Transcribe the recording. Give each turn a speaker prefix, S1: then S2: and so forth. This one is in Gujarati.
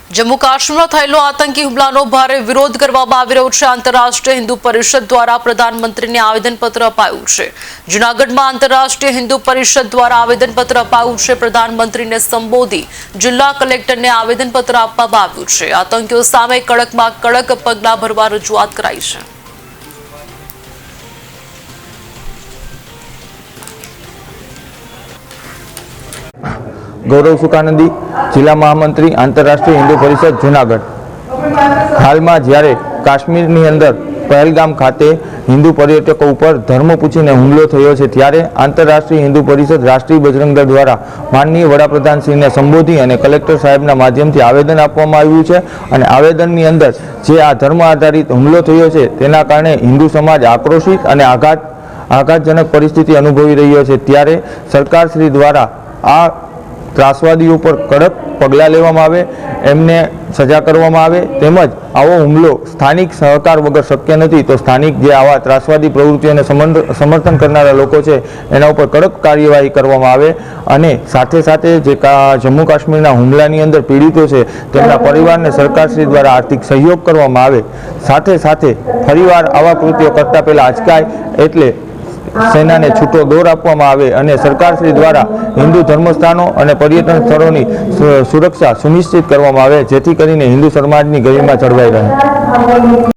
S1: जम्मू काश्मीर में थયેલો आतंकी હુમલાનો ભારે વિરોધ કરવામાં આવી રહ્યો છે। આંતરરાષ્ટ્રીય હિન્દુ પરિષદ દ્વારા પ્રધાનમંત્રીને આવેદનપત્ર અપાયું છે। જૂનાગઢમાં આંતરરાષ્ટ્રીય હિન્દુ પરિષદ દ્વારા આવેદનપત્ર અપાયું છે। પ્રધાનમંત્રીને સંબોધી જિલ્લા કલેક્ટરને આવેદનપત્ર આપવામાં આવ્યું છે। આતંકીઓ સામે કડકમાં કડક પગલાં ભરવા રજૂઆત કરાઈ છે।
S2: गौरव सुकानंदी जिला महामंत्री आंतरराष्ट्रीय हिंदू परिषद जूनागढ़। हाल में ज्यारे काश्मीर अंदर पहलगाम खाते हिंदू पर्यटकों पर धर्म पूछीने हुमलो थयो छे त्यारे आंतरराष्ट्रीय हिंदू परिषद राष्ट्रीय बजरंग दल द्वारा माननीय वडाप्रधान श्री ने संबोधी और कलेक्टर साहेबना माध्यमथी आवेदन आपवामां आव्युं छे। अने आवेदननी अंदर जे आ धर्म आधारित हुमलो थयो छे तेना कारणे हिंदू समाज आक्रोशित और आघातजनक परिस्थिति अनुभवी रह्यो छे त्यारे सरकार श्री द्वारा आ ત્રાસવાદીઓ પર કડક પગલાં લેવામાં આવે, એમને સજા કરવામાં આવે તેમજ આવો હુમલો સ્થાનિક સહકાર વગર શક્ય નથી। તો સ્થાનિક જે આવા ત્રાસવાદી પ્રવૃત્તિઓને સમર્થન કરનારા લોકો છે એના ઉપર કડક કાર્યવાહી કરવામાં આવે અને સાથે સાથે જે જમ્મુ કાશ્મીરના હુમલાની અંદર પીડિતો છે તેમના પરિવારને સરકારશ્રી દ્વારા આર્થિક સહયોગ કરવામાં આવે। સાથે સાથે ફરીવાર આવા કૃત્યો કરતા પહેલા અચકાય એટલે सेना ने छूटो दौर आपवामां आवे अने सरकारश्री द्वारा हिंदू धर्मस्थानों और पर्यटन स्थलों सुरक्षा सुनिश्चित करवामां आवे जेथी करीने हिंदू समाजनी गरिमा जळवाई रहे।